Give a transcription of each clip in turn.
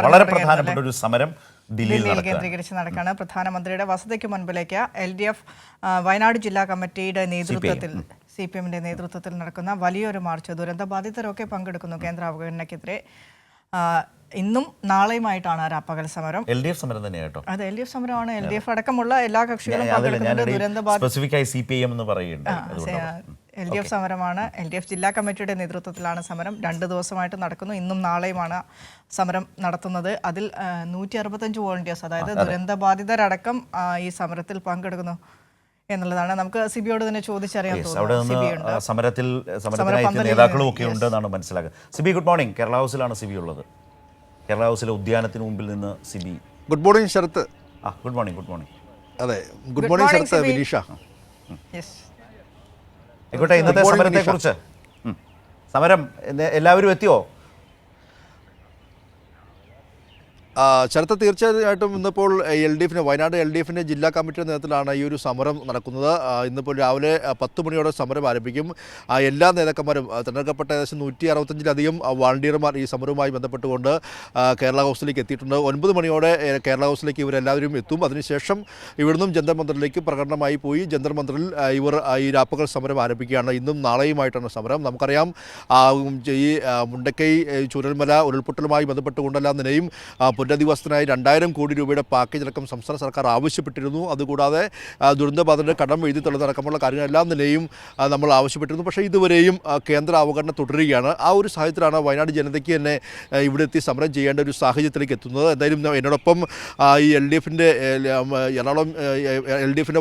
വളരെ പ്രധാനപ്പെട്ട ഒരു സമരം ദില്ലിയിൽ കേന്ദ്രീകരിച്ച് നടക്കുകയാണ്. പ്രധാനമന്ത്രിയുടെ വസതിക്ക് മുൻപിലേക്ക് LDF വയനാട് ജില്ലാ കമ്മിറ്റിയുടെ നേതൃത്വത്തിൽ CPM-ന്റെ നേതൃത്വത്തിൽ നടക്കുന്ന വലിയൊരു മാർച്ച്. ദുരന്തബാധിതരൊക്കെ പങ്കെടുക്കുന്നു. കേന്ദ്ര അവഗണനയ്ക്കെതിരെ ഇന്നും നാളെയുമായിട്ടാണ് രാപ്പകൽ സമരം. LDF സമരം തന്നെ കേട്ടോ. അതെ, LDF സമരമാണ്. LDF അടക്കമുള്ള എല്ലാ കക്ഷികളും പങ്കെടുക്കുന്നുണ്ട്. LDF സമരമാണ്. LDF ജില്ലാ കമ്മിറ്റിയുടെ നേതൃത്വത്തിലാണ് സമരം. 2 ദിവസമായിട്ട് നടക്കുന്നു. ഇന്നും നാളെയുമാണ് സമരം നടത്തുന്നത്. അതിൽ 165 വോളണ്ടിയേഴ്സ്, അതായത് ദുരന്തബാധിതരടക്കം ഈ സമരത്തിൽ പങ്കെടുക്കുന്നു എന്നുള്ളതാണ്. നമുക്ക് സിബിയോട് തന്നെ ചോദിച്ചറിയാൻ തോന്നുന്നു. സമരത്തിൽ നേതാക്കളും ഒക്കെ ഉണ്ടെന്നാണ് മനസ്സിലാക്കുക. Sibi, good morning. കേരള ഹൗസിലാണ് സിബി ഉള്ളത്. കേരള ഹൗസിലെ ഉദ്യാനത്തിന് മുമ്പിൽ നിന്ന് Sibi. Good morning Sharath. Good morning. Good morning. അതെ, ഗുഡ് മോർണിംഗ് ശരത്ത്. വിനീഷ ആയിക്കോട്ടെ. ഇന്നത്തെ സമരത്തെ കുറിച്ച് സമരം എല്ലാവരും എത്തിയോ? ശരത്ത്, തീർച്ചയായിട്ടും ഇന്നിപ്പോൾ വയനാട് LDF-ന്റെ ജില്ലാ കമ്മിറ്റിയുടെ നേതൃത്വത്തിലാണ് ഈ ഒരു സമരം നടക്കുന്നത്. ഇന്നിപ്പോൾ രാവിലെ 10 മണിയോടെ സമരം ആരംഭിക്കും. എല്ലാ നേതാക്കന്മാരും തിരഞ്ഞെടുക്കപ്പെട്ട ഏകദേശം 165-ലധികം വാളണ്ടിയർമാർ ഈ സമരവുമായി ബന്ധപ്പെട്ടുകൊണ്ട് കേരള ഹൗസിലേക്ക് എത്തിയിട്ടുണ്ട്. 9 മണിയോടെ കേരള ഹൗസിലേക്ക് ഇവരെല്ലാവരും എത്തും. അതിനുശേഷം ഇവിടുന്നും ജന്തർ മന്ദിറിലേക്ക് പ്രകടനമായി പോയി ജന്തർ മന്ദിറിൽ ഇവർ ഈ രാപ്പകൽ സമരം ആരംഭിക്കുകയാണ്. ഇന്നും നാളെയുമായിട്ടാണ് സമരം. നമുക്കറിയാം, ഈ മുണ്ടക്കൈ ചൂരൽമല ഉരുൾപൊട്ടലുമായി ബന്ധപ്പെട്ടുകൊണ്ടെല്ലാം നിലയും പുനരധിവാസത്തിനായി 2000 കോടി രൂപയുടെ പാക്കേജ് അടക്കം സംസ്ഥാന സർക്കാർ ആവശ്യപ്പെട്ടിരുന്നു. അതുകൂടാതെ ദുരന്തബാധിതരുടെ കടം എഴുതി തള്ളുന്നതടക്കമുള്ള കാര്യങ്ങളെല്ലാം നിലയും നമ്മൾ ആവശ്യപ്പെട്ടിരുന്നു. പക്ഷേ ഇതുവരെയും കേന്ദ്ര അവഗണന തുടരുകയാണ്. ആ ഒരു സാഹചര്യത്തിലാണ് വയനാട് ജനതയ്ക്ക് തന്നെ ഇവിടെ എത്തി സമരം ചെയ്യേണ്ട ഒരു സാഹചര്യത്തിലേക്ക് എത്തുന്നത്. എന്തായാലും എന്നോടൊപ്പം ഈ LDF-ന്റെ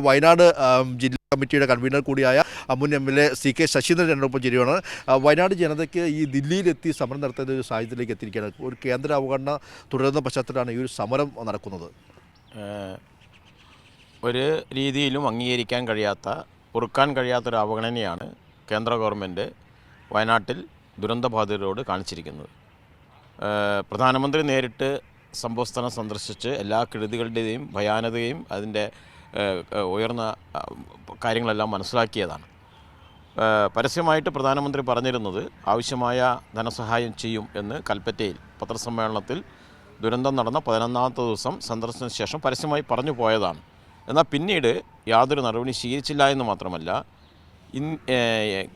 വയനാട് ജില്ലാ കമ്മിറ്റിയുടെ കൺവീനർ കൂടിയായ മുൻ MLA CK ശശീന്ദ്രൻ എന്നോടൊപ്പം ചേരുകയാണ്. വയനാട് ജനതയ്ക്ക് ഈ ദില്ലിയിലെത്തി സമരം നടത്തുന്ന ഒരു സാഹചര്യത്തിലേക്ക് എത്തിയിരിക്കുകയാണ്. ഒരു കേന്ദ്ര അവഗണന തുടരുന്ന പശ്ചാത്തലത്തിലാണ് ഈ ഒരു സമരം നടക്കുന്നത്. ഒരു രീതിയിലും അംഗീകരിക്കാൻ കഴിയാത്ത, പൊറുക്കാൻ കഴിയാത്തൊരു അവഗണനയാണ് കേന്ദ്ര ഗവൺമെൻറ് വയനാട്ടിൽ ദുരന്തബാധിതരോട് കാണിച്ചിരിക്കുന്നത്. പ്രധാനമന്ത്രി നേരിട്ട് സംഭവസ്ഥലം സന്ദർശിച്ച് എല്ലാ കെടുതികളുടെയും ഭയാനതയും അതിൻ്റെ ഉയർന്ന കാര്യങ്ങളെല്ലാം മനസ്സിലാക്കിയതാണ്. പരസ്യമായിട്ട് പ്രധാനമന്ത്രി പറഞ്ഞിരുന്നത് ആവശ്യമായ ധനസഹായം ചെയ്യും എന്ന് കൽപ്പറ്റയിൽ പത്രസമ്മേളനത്തിൽ ദുരന്തം നടന്ന 11ാമത്തെ ദിവസം സന്ദർശനത്തിന് ശേഷം പരസ്യമായി പറഞ്ഞു പോയതാണ്. എന്നാൽ പിന്നീട് യാതൊരു നടപടി സ്വീകരിച്ചില്ല എന്ന് മാത്രമല്ല,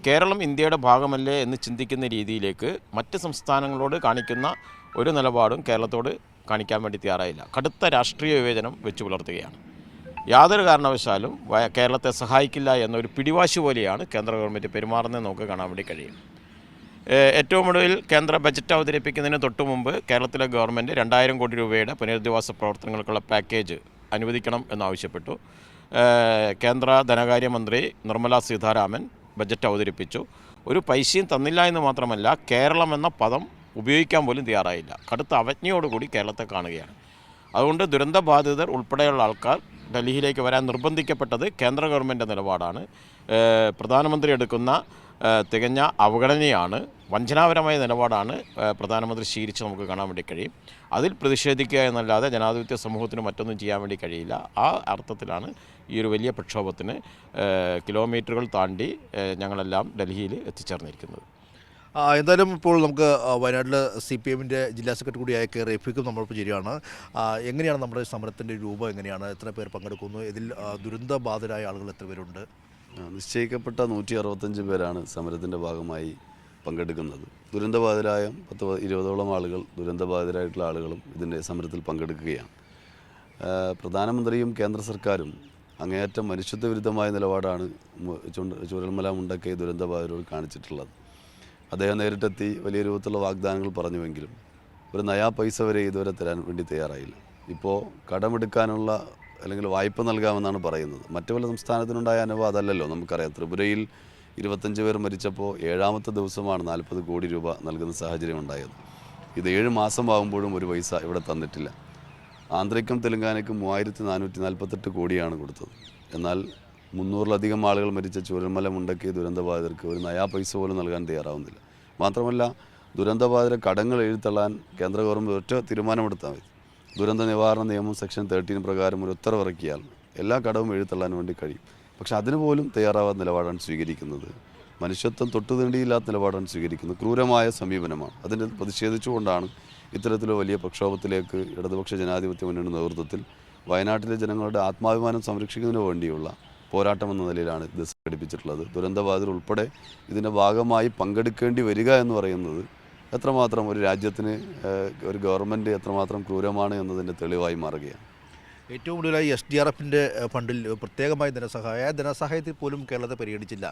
കേരളം ഇന്ത്യയുടെ ഭാഗമല്ലേ എന്ന് ചിന്തിക്കുന്ന രീതിയിലേക്ക് മറ്റ് സംസ്ഥാനങ്ങളോട് കാണിക്കുന്ന ഒരു നിലപാടും കേരളത്തോട് കാണിക്കാൻ വേണ്ടി തയ്യാറായില്ല. കടുത്ത രാഷ്ട്രീയ വിവേചനം വെച്ച് പുലർത്തുകയാണ്. യാതൊരു കാരണവശാലും കേരളത്തെ സഹായിക്കില്ല എന്നൊരു പിടിവാശി പോലെയാണ് കേന്ദ്ര ഗവൺമെൻറ് പെരുമാറുന്നത് നമുക്ക് കാണാൻ വേണ്ടി കഴിയും. ഏറ്റവും ഒടുവിൽ കേന്ദ്ര ബജറ്റ് അവതരിപ്പിക്കുന്നതിന് തൊട്ടു മുമ്പ് കേരളത്തിലെ ഗവൺമെൻറ് 2000 കോടി രൂപയുടെ പുനരധിവാസ പ്രവർത്തനങ്ങൾക്കുള്ള പാക്കേജ് അനുവദിക്കണം എന്നാവശ്യപ്പെട്ടു. കേന്ദ്ര ധനകാര്യമന്ത്രി നിർമ്മല സീതാരാമൻ ബജറ്റ് അവതരിപ്പിച്ചു. ഒരു പൈസയും തന്നില്ല എന്ന് മാത്രമല്ല, കേരളം എന്ന പദം ഉപയോഗിക്കാൻ പോലും തയ്യാറായില്ല. കടുത്ത അവജ്ഞയോടുകൂടി കേരളത്തെ കാണുകയാണ്. അതുകൊണ്ട് ദുരന്തബാധിതർ ഉൾപ്പെടെയുള്ള ആൾക്കാർ ഡൽഹിയിലേക്ക് വരാൻ നിർബന്ധിക്കപ്പെട്ടത് കേന്ദ്ര ഗവൺമെൻറ് നിലപാടാണ്. പ്രധാനമന്ത്രി എടുക്കുന്ന തികഞ്ഞ അവഗണനയാണ്, വഞ്ചനാപരമായ നിലപാടാണ് പ്രധാനമന്ത്രി സ്വീകരിച്ച് നമുക്ക് കാണാൻ വേണ്ടി കഴിയും. അതിൽ പ്രതിഷേധിക്കുക എന്നല്ലാതെ ജനാധിപത്യ സമൂഹത്തിന് മറ്റൊന്നും ചെയ്യാൻ വേണ്ടി കഴിയില്ല. ആ അർത്ഥത്തിലാണ് ഈ ഒരു വലിയ പ്രക്ഷോഭത്തിന് കിലോമീറ്ററുകൾ താണ്ടി ഞങ്ങളെല്ലാം ഡൽഹിയിൽ എത്തിച്ചേർന്നിരിക്കുന്നത്. എന്തായാലും ഇപ്പോൾ നമുക്ക് വയനാട്ടിൽ CPM-ന്റെ ജില്ലാ സെക്രട്ടറി കൂടിയായ K. റഫീഖും നമ്മളിപ്പോൾ ചേരുകയാണ്. എങ്ങനെയാണ് നമ്മുടെ സമരത്തിൻ്റെ രൂപം, എങ്ങനെയാണ്, എത്ര പേർ പങ്കെടുക്കുന്നു, ഇതിൽ ദുരന്തബാധിതരായ ആളുകൾ എത്ര പേരുണ്ട്? നിശ്ചയിക്കപ്പെട്ട 165 പേരാണ് സമരത്തിൻ്റെ ഭാഗമായി പങ്കെടുക്കുന്നത്. ദുരന്തബാധിതരായ 10-20ഓളം ആളുകൾ, ദുരന്തബാധിതരായിട്ടുള്ള ആളുകളും ഇതിൻ്റെ സമരത്തിൽ പങ്കെടുക്കുകയാണ്. പ്രധാനമന്ത്രിയും കേന്ദ്ര സർക്കാരും അങ്ങേയറ്റം മനുഷ്യത്വ വിരുദ്ധമായ നിലപാടാണ് ചൂരൽമല മുണ്ടക്കൈ ദുരന്തബാധിതരോട് കാണിച്ചിട്ടുള്ളത്. അദ്ദേഹം നേരിട്ടെത്തി വലിയ രൂപത്തിലുള്ള വാഗ്ദാനങ്ങൾ പറഞ്ഞുവെങ്കിലും ഒരു നയാ പൈസ വരെ ഇതുവരെ തരാൻ വേണ്ടി തയ്യാറായില്ല. ഇപ്പോൾ കടമെടുക്കാനുള്ള അല്ലെങ്കിൽ വായ്പ നൽകാമെന്നാണ് പറയുന്നത്. മറ്റു പല സംസ്ഥാനത്തിനുണ്ടായ അനുഭവം അതല്ലല്ലോ. നമുക്കറിയാം, ത്രിപുരയിൽ 25 പേർ മരിച്ചപ്പോൾ 7ാമത്തെ ദിവസമാണ് 40 കോടി രൂപ നൽകുന്ന സാഹചര്യം ഉണ്ടായത്. ഇത് 7 മാസമാകുമ്പോഴും ഒരു പൈസ ഇവിടെ തന്നിട്ടില്ല. ആന്ധ്രയ്ക്കും തെലങ്കാനയ്ക്കും 3448 കോടിയാണ് കൊടുത്തത്. എന്നാൽ 300-ലധികം ആളുകൾ മരിച്ച ചൂരൽമല മുണ്ടക്കൈ ദുരന്തബാധിതർക്ക് ഒരു നയാ പൈസ പോലും നൽകാൻ തയ്യാറാവുന്നില്ല. മാത്രമല്ല, ദുരന്തബാധിതരെ കടങ്ങൾ എഴുതിത്തള്ളാൻ കേന്ദ്ര ഗവൺമെൻറ് ഒറ്റ തീരുമാനമെടുത്താൽ മതി. ദുരന്ത നിവാരണ നിയമം സെക്ഷൻ 13 പ്രകാരം ഒരു ഉത്തരവിറക്കിയാൽ എല്ലാ കടവും എഴുതിത്തള്ളാൻ വേണ്ടി കഴിയും. പക്ഷെ അതിനുപോലും തയ്യാറാവാത്ത നിലപാടാണ് സ്വീകരിക്കുന്നത്. മനുഷ്യത്വം തൊട്ടുതീണ്ടിയില്ലാത്ത നിലപാടാണ് സ്വീകരിക്കുന്നത്. ക്രൂരമായ സമീപനമാണ്. അതിന് പ്രതിഷേധിച്ചുകൊണ്ടാണ് ഇത്തരത്തിലുള്ള വലിയ പ്രക്ഷോഭത്തിലേക്ക് ഇടതുപക്ഷ ജനാധിപത്യ മുന്നണി നേതൃത്വത്തിൽ വയനാട്ടിലെ ജനങ്ങളുടെ ആത്മാഭിമാനം സംരക്ഷിക്കുന്നതിന് വേണ്ടിയുള്ള പോരാട്ടം എന്ന നിലയിലാണ് ഇത് സംഘടിപ്പിച്ചിട്ടുള്ളത്. ദുരന്തബാധിതർ ഉൾപ്പെടെ ഇതിൻ്റെ ഭാഗമായി പങ്കെടുക്കേണ്ടി വരിക എന്ന് പറയുന്നത് എത്രമാത്രം ഒരു രാജ്യത്തിന് ഒരു ഗവൺമെൻറ് എത്രമാത്രം ക്രൂരമാണ് എന്നതിൻ്റെ തെളിവായി മാറുകയാണ്. ഏറ്റവും കൂടുതലായി SDRFിൻ്റെ ഫണ്ടിൽ പ്രത്യേകമായി ധനസഹായത്തിൽ പോലും കേരളത്തെ പരിഗണിച്ചില്ല.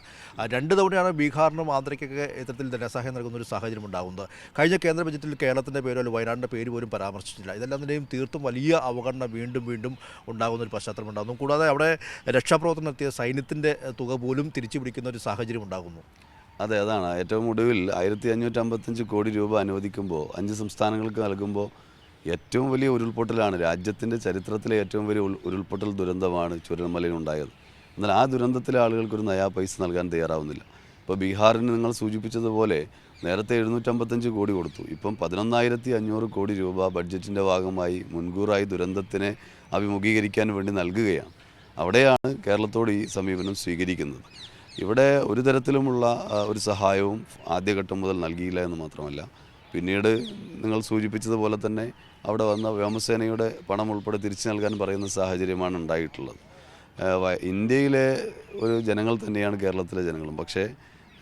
2 തവണയാണ് ബീഹാറിനും ആന്ധ്രയ്ക്കൊക്കെ ഇത്തരത്തിൽ ധനസഹായം നൽകുന്ന ഒരു സാഹചര്യം ഉണ്ടാകുന്നത്. കഴിഞ്ഞ കേന്ദ്ര ബജറ്റിൽ കേരളത്തിൻ്റെ പേരോ അല്ലെങ്കിൽ വയനാടിൻ്റെ പേര് പോലും പരാമർശിച്ചില്ല. ഇതെല്ലാത്തിൻ്റെയും തീർത്തും വലിയ അവഗണന വീണ്ടും ഉണ്ടാകുന്ന ഒരു പശ്ചാത്തലം ഉണ്ടാകുന്നു. കൂടാതെ അവിടെ രക്ഷാപ്രവർത്തനം നടത്തിയ സൈന്യത്തിൻ്റെ തുക പോലും തിരിച്ചു പിടിക്കുന്ന ഒരു സാഹചര്യം ഉണ്ടാകുന്നു. അതെ, അതാണ് ഏറ്റവും ഒടുവിൽ 1555 കോടി രൂപ അനുവദിക്കുമ്പോൾ 5 സംസ്ഥാനങ്ങൾക്ക് നൽകുമ്പോൾ ഏറ്റവും വലിയ ഉരുൾപൊട്ടലാണ്. രാജ്യത്തിൻ്റെ ചരിത്രത്തിലെ ഏറ്റവും വലിയ ഉരുൾപൊട്ടൽ ദുരന്തമാണ് ചുരൽമലയിൽ ഉണ്ടായത്. എന്നാൽ ആ ദുരന്തത്തിലെ ആളുകൾക്കൊരു നയാ പൈസ നൽകാൻ തയ്യാറാവുന്നില്ല. ഇപ്പോൾ ബീഹാറിന് നിങ്ങൾ സൂചിപ്പിച്ചതുപോലെ നേരത്തെ 755 കോടി കൊടുത്തു. ഇപ്പം 11,500 കോടി രൂപ ബഡ്ജറ്റിൻ്റെ ഭാഗമായി മുൻകൂറായി ദുരന്തത്തിനെ അഭിമുഖീകരിക്കാൻ വേണ്ടി നൽകുകയാണ്. അവിടെയാണ് കേരളത്തോട് ഈ സമീപനം സ്വീകരിക്കുന്നത്. ഇവിടെ ഒരു തരത്തിലുമുള്ള ഒരു സഹായവും ആദ്യഘട്ടം മുതൽ നൽകിയില്ല എന്ന് മാത്രമല്ല, പിന്നീട് നിങ്ങൾ സൂചിപ്പിച്ചതുപോലെ തന്നെ അവിടെ വന്ന വ്യോമസേനയുടെ പണം ഉൾപ്പെടെ തിരിച്ചു നൽകാൻ പറയുന്ന സാഹചര്യമാണ് ഉണ്ടായിട്ടുള്ളത്. ഇന്ത്യയിലെ ഒരു ജനങ്ങൾ തന്നെയാണ് കേരളത്തിലെ ജനങ്ങളും. പക്ഷേ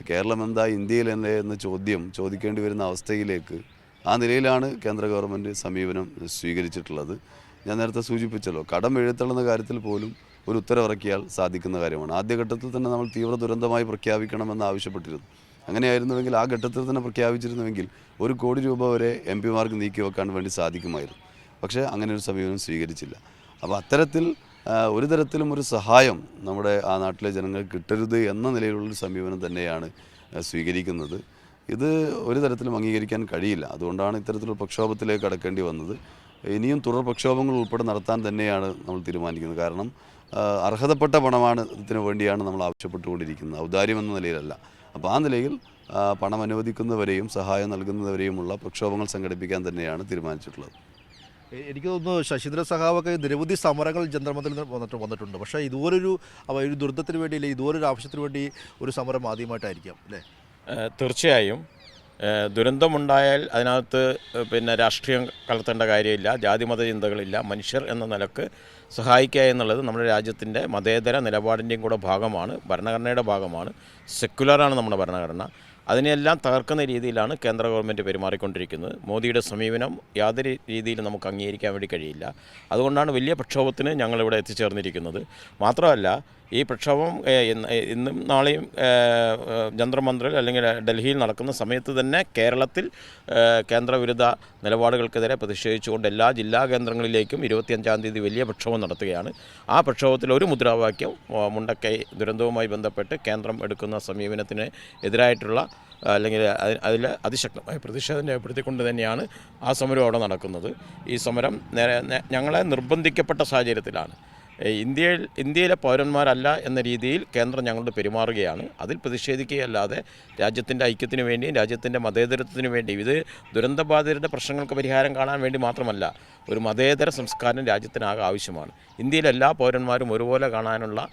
കേരളം എന്താ ഇന്ത്യയിലല്ലേ എന്ന ചോദ്യം ചോദിക്കേണ്ടി വരുന്ന അവസ്ഥയിലേക്ക് ആ നിലയിലാണ് കേന്ദ്ര ഗവൺമെൻറ് സമീപനം സ്വീകരിച്ചിട്ടുള്ളത്. ഞാൻ നേരത്തെ സൂചിപ്പിച്ചല്ലോ, കടം എഴുത്തള്ളുന്ന കാര്യത്തിൽ പോലും ഒരു ഉത്തരവിറക്കിയാൽ സാധിക്കുന്ന കാര്യമാണ്. ആദ്യഘട്ടത്തിൽ തന്നെ നമ്മൾ തീവ്ര ദുരന്തമായി പ്രഖ്യാപിക്കണമെന്ന് ആവശ്യപ്പെട്ടിരുന്നു. അങ്ങനെയായിരുന്നുവെങ്കിൽ ആ ഘട്ടത്തിൽ തന്നെ പ്രഖ്യാപിച്ചിരുന്നുവെങ്കിൽ 1 കോടി രൂപ വരെ MP-മാർക്ക് നീക്കി വെക്കാൻ വേണ്ടി സാധിക്കുമായിരുന്നു. പക്ഷേ അങ്ങനെ ഒരു സമീപനം സ്വീകരിച്ചില്ല. അപ്പോൾ അത്തരത്തിൽ ഒരു തരത്തിലും ഒരു സഹായം നമ്മുടെ ആ നാട്ടിലെ ജനങ്ങൾക്ക് കിട്ടരുത് എന്ന നിലയിലുള്ളൊരു സമീപനം തന്നെയാണ് സ്വീകരിക്കുന്നത്. ഇത് ഒരു തരത്തിലും അംഗീകരിക്കാൻ കഴിയില്ല. അതുകൊണ്ടാണ് ഇത്തരത്തിലുള്ള പ്രക്ഷോഭത്തിലേക്ക് കടക്കേണ്ടി വന്നത്. ഇനിയും തുടർ പ്രക്ഷോഭങ്ങൾ ഉൾപ്പെടെ നടത്താൻ തന്നെയാണ് നമ്മൾ തീരുമാനിക്കുന്നത്. കാരണം അർഹതപ്പെട്ട പണമാണ് ഇതിനു വേണ്ടിയാണ് നമ്മൾ ആവശ്യപ്പെട്ടുകൊണ്ടിരിക്കുന്നത്, ഔദാര്യം എന്ന നിലയിലല്ല. അപ്പോൾ ആ നിലയിൽ പണം അനുവദിക്കുന്നവരെയും സഹായം നൽകുന്നവരെയുമുള്ള പ്രക്ഷോഭങ്ങൾ സംഘടിപ്പിക്കാൻ തന്നെയാണ് തീരുമാനിച്ചിട്ടുള്ളത്. എനിക്ക് തോന്നുന്നു ശശീന്ദ്ര സഖാവൊക്കെ നിരവധി സമരങ്ങൾ ജന്തർമന്ദിൽ വന്നിട്ടുണ്ട്. പക്ഷേ ഇതുപോലൊരു ദുരന്തത്തിന് വേണ്ടി അല്ലെങ്കിൽ ഇതുപോലൊരു ആവശ്യത്തിന് വേണ്ടി ഒരു സമരം ആദ്യമായിട്ടായിരിക്കാം അല്ലേ? തീർച്ചയായും ദുരന്തമുണ്ടായാൽ അതിനകത്ത് രാഷ്ട്രീയം കലർത്തേണ്ട കാര്യമില്ല, ജാതിമത ചിന്തകളില്ല. മനുഷ്യർ എന്ന നിലക്ക് സഹായിക്കുക എന്നുള്ളത് നമ്മുടെ രാജ്യത്തിൻ്റെ മതേതര നിലപാടിൻ്റെയും കൂടെ ഭാഗമാണ്, ഭരണഘടനയുടെ ഭാഗമാണ്. സെക്കുലറാണ് നമ്മുടെ ഭരണഘടന. അതിനെല്ലാം തകർക്കുന്ന രീതിയിലാണ് കേന്ദ്ര ഗവൺമെൻറ് പെരുമാറിക്കൊണ്ടിരിക്കുന്നത്. മോദിയുടെ സമീപനം യാതൊരു രീതിയിലും നമുക്ക് അംഗീകരിക്കാൻ വേണ്ടി കഴിയില്ല. അതുകൊണ്ടാണ് വലിയ പ്രക്ഷോഭത്തിന് ഞങ്ങളിവിടെ എത്തിച്ചേർന്നിരിക്കുന്നത്. മാത്രമല്ല, ഈ പ്രക്ഷോഭം ഇന്നും നാളെയും ജന്തർ മന്ദിറിൽ അല്ലെങ്കിൽ ഡൽഹിയിൽ നടക്കുന്ന സമയത്ത് തന്നെ കേരളത്തിൽ കേന്ദ്രവിരുദ്ധ നിലപാടുകൾക്കെതിരെ പ്രതിഷേധിച്ചുകൊണ്ട് എല്ലാ ജില്ലാ കേന്ദ്രങ്ങളിലേക്കും 25-ാം തീയതി വലിയ പ്രക്ഷോഭം നടത്തുകയാണ്. ആ പ്രക്ഷോഭത്തിൽ ഒരു മുദ്രാവാക്യം മുണ്ടക്കൈ ദുരന്തവുമായി ബന്ധപ്പെട്ട് കേന്ദ്രം എടുക്കുന്ന സമീപനത്തിന് എതിരായിട്ടുള്ള അല്ലെങ്കിൽ അതിൽ അതിശക്തമായ പ്രതിഷേധം രേഖപ്പെടുത്തിക്കൊണ്ട് തന്നെയാണ് ആ സമരം അവിടെ നടക്കുന്നത്. ഈ സമരം ഞങ്ങളെ നിർബന്ധിക്കപ്പെട്ട സാഹചര്യത്തിലാണ്. ഇന്ത്യയിലെ പൗരന്മാരല്ല എന്ന രീതിയിൽ കേന്ദ്രം ഞങ്ങളോട് പെരുമാറുകയാണ്. അതിൽ പ്രതിഷേധിക്കുകയല്ലാതെ രാജ്യത്തിൻ്റെ ഐക്യത്തിന് വേണ്ടിയും രാജ്യത്തിൻ്റെ മതേതരത്വത്തിന് വേണ്ടിയും, ഇത് ദുരന്തബാധിതരുടെ പ്രശ്നങ്ങൾക്ക് പരിഹാരം കാണാൻ വേണ്ടി മാത്രമല്ല, ഒരു മതേതര സംസ്കാരം രാജ്യത്തിനാകെ ആവശ്യമാണ്. ഇന്ത്യയിലെ എല്ലാ പൗരന്മാരും ഒരുപോലെ കാണാനുള്ള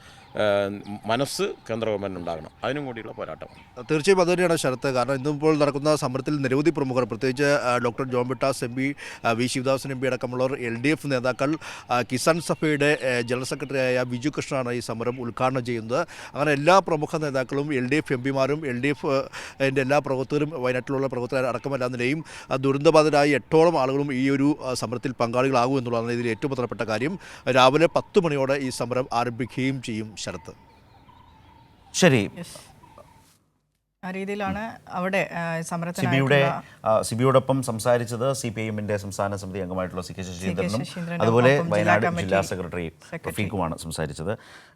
മനസ്സ് കേന്ദ്ര ഗവൺമെൻറ് ഉണ്ടാകണം. അതിനും കൂടിയുള്ള പോരാട്ടമാണ്. തീർച്ചയായും അതുതന്നെയാണ് ശരത്ത്. കാരണം ഇന്നിപ്പോൾ നടക്കുന്ന സമരത്തിൽ നിരവധി പ്രമുഖർ, പ്രത്യേകിച്ച് doctor John Brittas MP, V Sivadasan MP അടക്കമുള്ളവർ, LDF നേതാക്കൾ, കിസാൻ സഭയുടെ ജനറൽ സെക്രട്ടറിയായ ബിജു കൃഷ്ണനാണ് ഈ സമരം ഉദ്ഘാടനം ചെയ്യുന്നത്. അങ്ങനെ എല്ലാ പ്രമുഖ നേതാക്കളും LDF MP-മാരും LDF-ൻ്റെ എല്ലാ പ്രവർത്തകരും, വയനാട്ടിലുള്ള പ്രവർത്തകർ അടക്കമെല്ലാം നിലയും ദുരന്തബാധിതരായ 8ഓളം ആളുകളും ഈ ഒരു സമരത്തിൽ പങ്കാളികളാകും എന്നുള്ളതാണ് ഇതിൽ ഏറ്റവും പ്രധാനപ്പെട്ട കാര്യം. രാവിലെ 10 മണിയോടെ ഈ സമരം ആരംഭിക്കുകയും ചെയ്യും. ശരത്ത്, ശരി. ആ രീതിയിലാണ് അവിടെ സിബിയോടൊപ്പം സംസാരിച്ചത് CPI-ന്റെ സംസ്ഥാന സമിതി അംഗമായിട്ടുള്ള CK ശശീന്ദ്രനും അതുപോലെ വയനാട് ജില്ലാ സെക്രട്ടറി റഫീഖുമാണ് സംസാരിച്ചത്.